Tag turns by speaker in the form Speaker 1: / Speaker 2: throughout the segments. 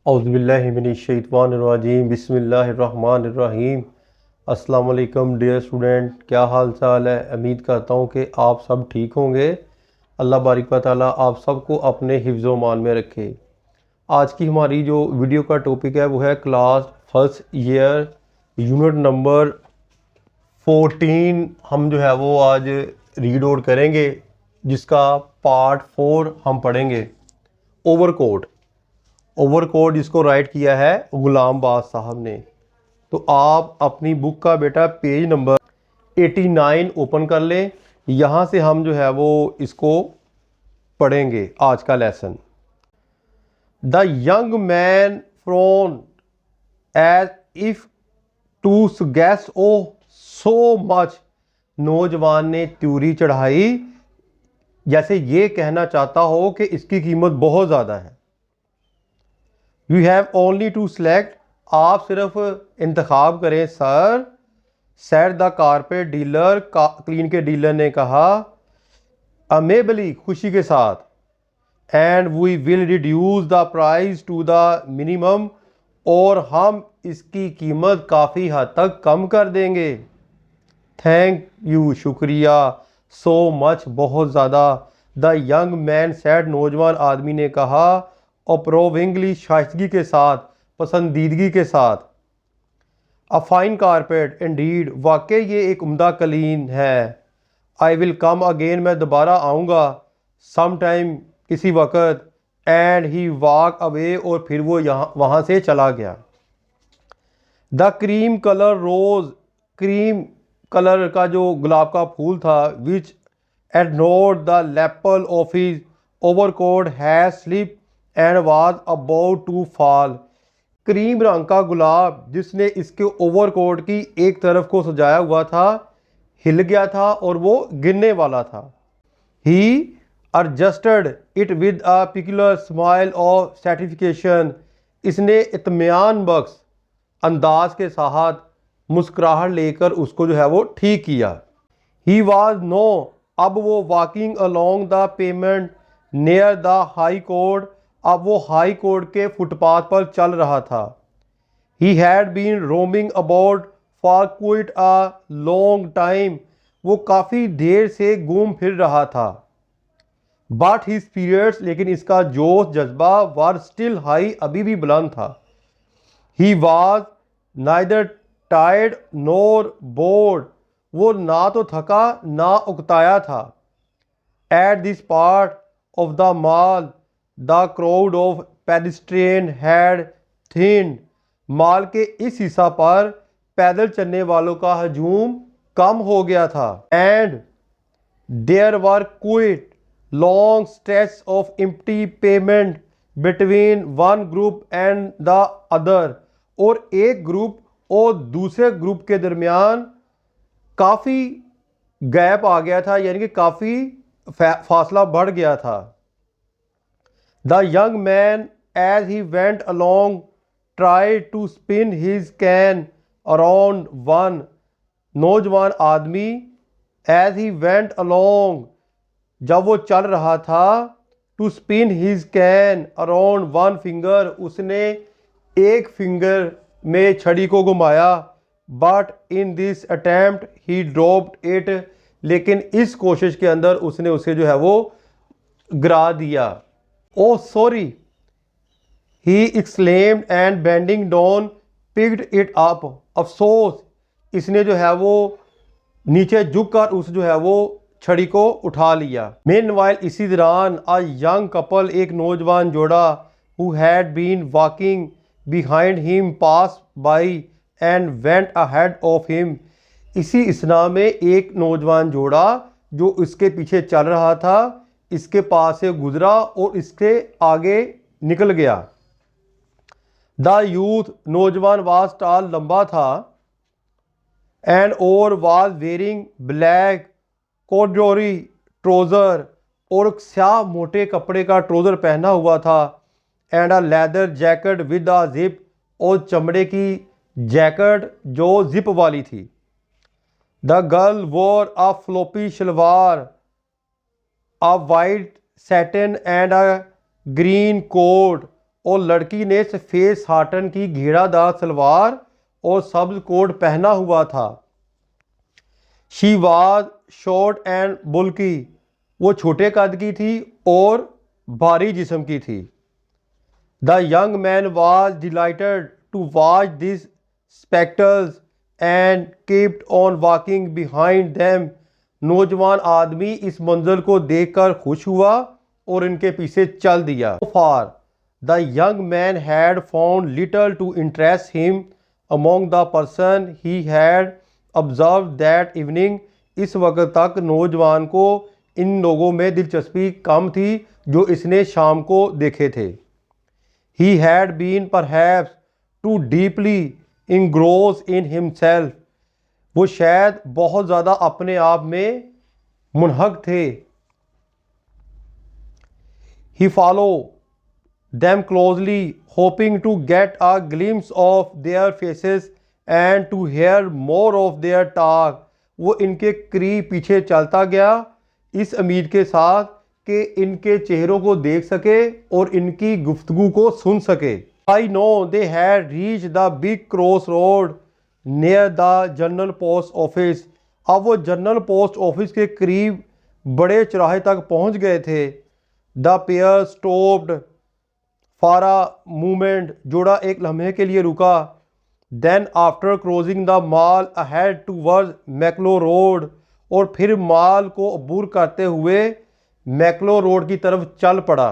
Speaker 1: औज़ुबिल्लाहिमिनश्शैतानिर्रजीम बिस्मिल्लाहिर्रहमानिर्रहीम। अस्सलाम वालेकुम डियर स्टूडेंट, क्या हाल चाल है। उम्मीद करता हूँ कि आप सब ठीक होंगे। अल्लाह बारिक व तआला आप सबको अपने हिफ्ज़ व मान में रखे। आज की हमारी जो वीडियो का टॉपिक है वो है class first year unit number 14। हम जो है वो आज रीड आउट करेंगे, जिसका पार्ट 4 हम पढ़ेंगे। ओवरकोट जिसको राइट किया है गुलाम बाज साहब ने। तो आप अपनी बुक का बेटा पेज नंबर 89 ओपन कर लें। यहाँ से हम जो है वो इसको पढ़ेंगे आज का lesson. The young man frowned as if to guess oh so much. नौजवान ने त्यूरी चढ़ाई जैसे ये कहना चाहता हो कि इसकी कीमत बहुत ज़्यादा है। You have only to select, आप सिर्फ इंतखाब करें sir. Said the carpet dealer, क्लीन के डीलर ने कहा। अमेबली, खुशी के साथ। And we will reduce the price to the minimum, और हम इसकी कीमत काफ़ी हद तक कम कर देंगे। थैंक यू, शुक्रिया। सो मच, बहुत ज़्यादा। द यंग मैन सैड, नौजवान आदमी ने कहा। अप्रूविंगली, शाइस्तगी के साथ, पसंदीदगी के साथ। अ फाइन कारपेट इंडीड, वाकई ये एक उम्दा कलीन है। आई विल कम अगेन, मैं दोबारा आऊँगा। सम टाइम, किसी वक्त। एंड ही वॉक अवे, और फिर वो वहाँ से चला गया। The cream colour rose, cream colour का जो गुलाब का फूल था, which adorned the lapel of his overcoat has slip and was about to fall. Cream रंग का गुलाब जिसने इसके ओवरकोट की एक तरफ को सजाया हुआ था, हिल गया था और वो गिरने वाला था। He adjusted it with a peculiar smile of satisfaction, इसने इत्मीनान बख्श अंदाज के साथ मुस्कुराहट लेकर उसको जो है वो ठीक किया। ही वॉज नो, अब वो walking along the payment near the high court, अब वो हाई कोर्ट के फुटपाथ पर चल रहा था। He had been roaming about for quite a long time, वो काफ़ी देर से घूम फिर रहा था। बट हिज स्पिरिट्स, लेकिन इसका जोश जज्बा, वर स्टिल हाई, अभी भी बुलंद था। He was neither tired NOR board, वो ना तो थका ना उकताया था। At this part of the mall the crowd of pedestrian had thinned, mall के इस हिस्सा पर पैदल चलने वालों का हजूम कम हो गया था। And there were quite long stretch of empty pavement between one group and the other, और एक ग्रुप और दूसरे ग्रुप के दरमियान काफ़ी गैप आ गया था, यानी कि काफ़ी फासला बढ़ गया था। The young man as he went along tried to spin his cane around one, नौजवान आदमी एज ही वेंट अलोंग, जब वो चल रहा था, to spin his cane around one finger, उसने एक फिंगर में छड़ी को घुमाया। But in this attempt he dropped it, लेकिन इस कोशिश के अंदर उसने उसे जो है वो गिरा दिया। Oh sorry, he exclaimed and bending down picked it up, अफसोस, इसने जो है वो नीचे झुककर उस जो है वो छड़ी को उठा लिया। मीनवाइल, इसी दौरान, अ यंग कपल, एक नौजवान जोड़ा, who had been walking behind him passed by and went ahead of him, इसी इसना में एक नौजवान जोड़ा जो इसके पीछे चल रहा था, इसके पास से गुजरा और इसके आगे निकल गया। द यूथ, नौजवान, वाज टाल, लंबा था। एंड और वाज वेयरिंग ब्लैक कॉर्डोरी ट्रोज़र, और स्याह मोटे कपड़े का ट्रोज़र पहना हुआ था। And a leather jacket with a zip, और चमड़े की जैकेट जो जिप वाली थी। The girl wore a floppy shalwar, a white satin and a green coat, और लड़की ने सफ़ेद साटन की घेरादार सलवार और सब्ज कोट पहना हुआ था। शी वाज शॉर्ट एंड बुल्की, वो छोटे कद की थी और भारी जिस्म की थी। The young man was delighted to watch this spectacles and kept on walking behind them। नौजवान आदमी इस मंजर को देखकर खुश हुआ और इनके पीछे चल दिया। So far, the young man had found little to interest him among the person he had observed that evening। इस वक्त तक नौजवान को इन लोगों में दिलचस्पी कम थी जो इसने शाम को देखे थे। He had been perhaps too deeply engrossed in himself। वो शायद बहुत ज़्यादा अपने आप में मुनहक थे। He followed them closely, hoping to get a glimpse of their faces and to hear more of their talk। वो इनके करीब पीछे चलता गया इस उम्मीद के साथ कि इनके चेहरों को देख सके और इनकी गुफ्तगू को सुन सके। I know they had reached the big crossroad near the general post office. अब वो जनरल पोस्ट ऑफिस के करीब बड़े चौराहे तक पहुंच गए थे। The pair stopped for a moment, जोड़ा एक लम्हे के लिए रुका। Then after crossing the mall ahead towards McLeod road, और फिर मॉल को अबूर करते हुए मैक्लो रोड की तरफ चल पड़ा।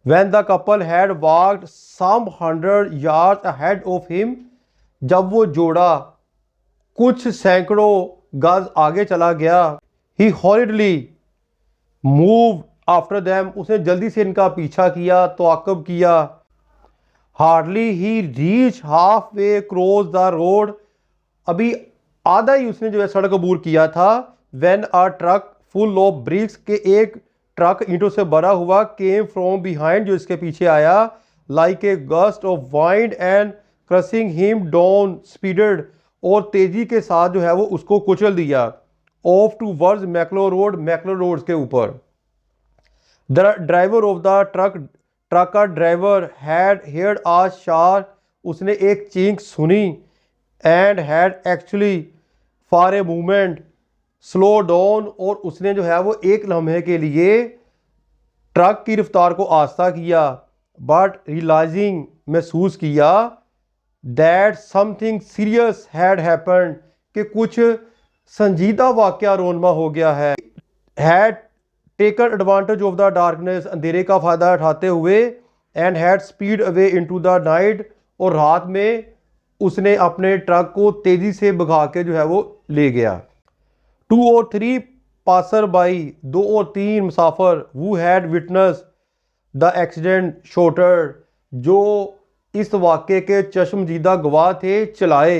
Speaker 1: When the couple had walked some 100 yards ahead of him, जब वो जोड़ा कुछ सैकड़ों गज आगे चला गया, he hurriedly moved after them, उसने जल्दी से इनका पीछा किया, तआक़ुब किया। Hardly he reached halfway across the road, अभी आधा ही उसने जो है सड़क अबूर किया था। When a truck full of bricks, के एक ट्रक ईंटों से भरा हुआ came from behind, जो इसके पीछे आया, like a gust of wind and crushing him down speeded, और तेजी के साथ जो है वो उसको कुचल दिया। Off towards मैक्लो रोड, मैक्लो रोड के ऊपर। The driver of the truck का driver had heard a shot, उसने एक चीख सुनी, and had actually for a moment slow down, और उसने जो है वो एक लम्हे के लिए ट्रक की रफ्तार को आस्ता किया। बट रियलाइजिंग, महसूस किया, that something serious had happened, कि कुछ संजीदा वाक़या रोनमा हो गया है। Had taken advantage of the darkness, अंधेरे का फ़ायदा उठाते हुए, and had speed away into the night, और रात में उसने अपने ट्रक को तेज़ी से भगा के जो है वो ले गया। 2 or 3 पासर बाई, 2 और 3 मुसाफर, who had witnessed the accident shouted, जो इस वाक़े के चश्मदीदा गवाह थे, चलाए।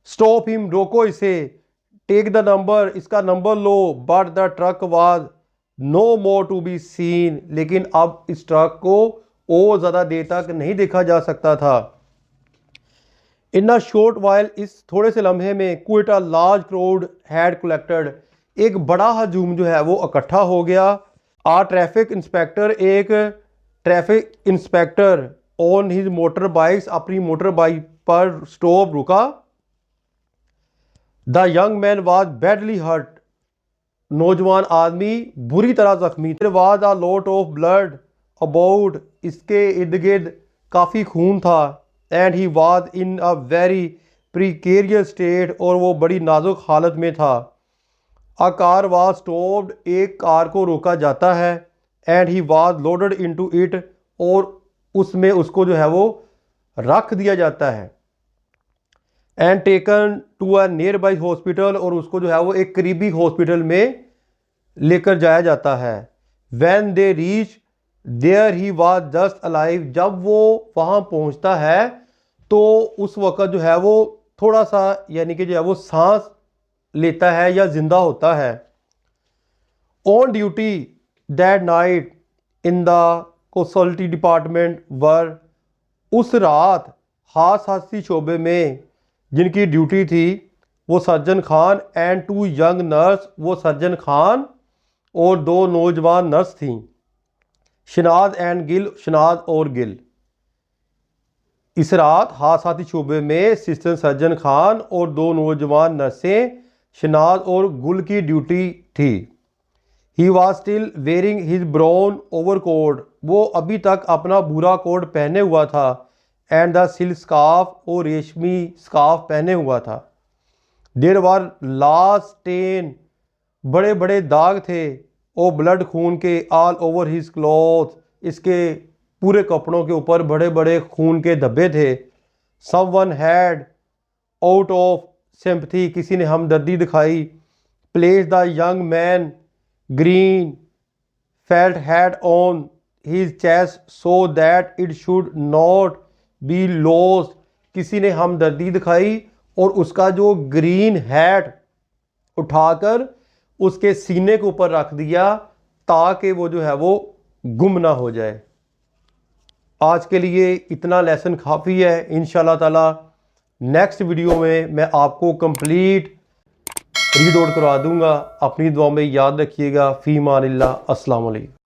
Speaker 1: स्टॉप हिम, रोको इसे। टेक द नंबर, इसका नंबर लो। But the truck was no more to be seen, लेकिन अब इस ट्रक को और ज़्यादा देर तक नहीं देखा जा सकता था। इन अ शॉर्ट वाइल, इस थोड़े से लम्हे में, quite a large crowd had collected, एक बड़ा हजूम जो है वो इकट्ठा हो गया। आ ट्रैफिक इंस्पेक्टर, एक traffic inspector on his motor bikes, अपनी मोटर बाइक पर स्टॉप रुका। The young man was badly hurt, नौजवान आदमी बुरी तरह जख्मी। There was a lot of blood about, इसके इर्द गिर्द काफ़ी खून था। And he was in a very precarious state, और वो बड़ी नाजुक हालत में था। अ कार वाज स्टॉप्ड, एक कार को रोका जाता है। And he was loaded into it, और उसमें उसको जो है वो रख दिया जाता है। And taken to a nearby hospital, और उसको जो है वो एक करीबी हॉस्पिटल में लेकर जाया जाता है। When they reach there he was just alive, जब वो वहाँ पहुँचता है तो उस वक़्त जो है वो थोड़ा सा यानी कि जो है वो सांस लेता है या ज़िंदा होता है। On duty that night in the casualty department were, उस रात हादसाती शोबे में जिनकी ड्यूटी थी वो surgeon Khan and 2 young nurse, वो सर्जन खान और 2 नौजवान नर्स थीं। शनाज एंड गिल, शनाज और गिल। इस रात हादसाती शोबे में सिस्टर सर्जन खान और 2 नौजवान नर्सें शनाज और गुल की ड्यूटी थी। He was still wearing his brown overcoat, वो अभी तक अपना भूरा कोट पहने हुआ था, एंड द सिल्क स्कार्फ, और रेशमी स्कार्फ पहने हुआ था। देयर वर लार्ज स्टेन, बड़े बड़े दाग थे, ओ ब्लड, खून के, ऑल ओवर हिज क्लॉथ, इसके पूरे कपड़ों के ऊपर बड़े बड़े खून के धब्बे थे। Someone had out of sympathy, किसी ने हमदर्दी दिखाई, place the young man green felt had on his chest so that it should not be lost, किसी ने हमदर्दी दिखाई और उसका जो ग्रीन हैट उठाकर उसके सीने के ऊपर रख दिया ताकि वो जो है वो गुम ना हो जाए। आज के लिए इतना लेसन काफ़ी है। इंशाल्लाह ताला नेक्स्ट वीडियो में मैं आपको कंप्लीट रीड आउट करवा दूंगा। अपनी दुआ में याद रखिएगा। फ़ी मानिल्लाह। अस्सलाम वालेकुम।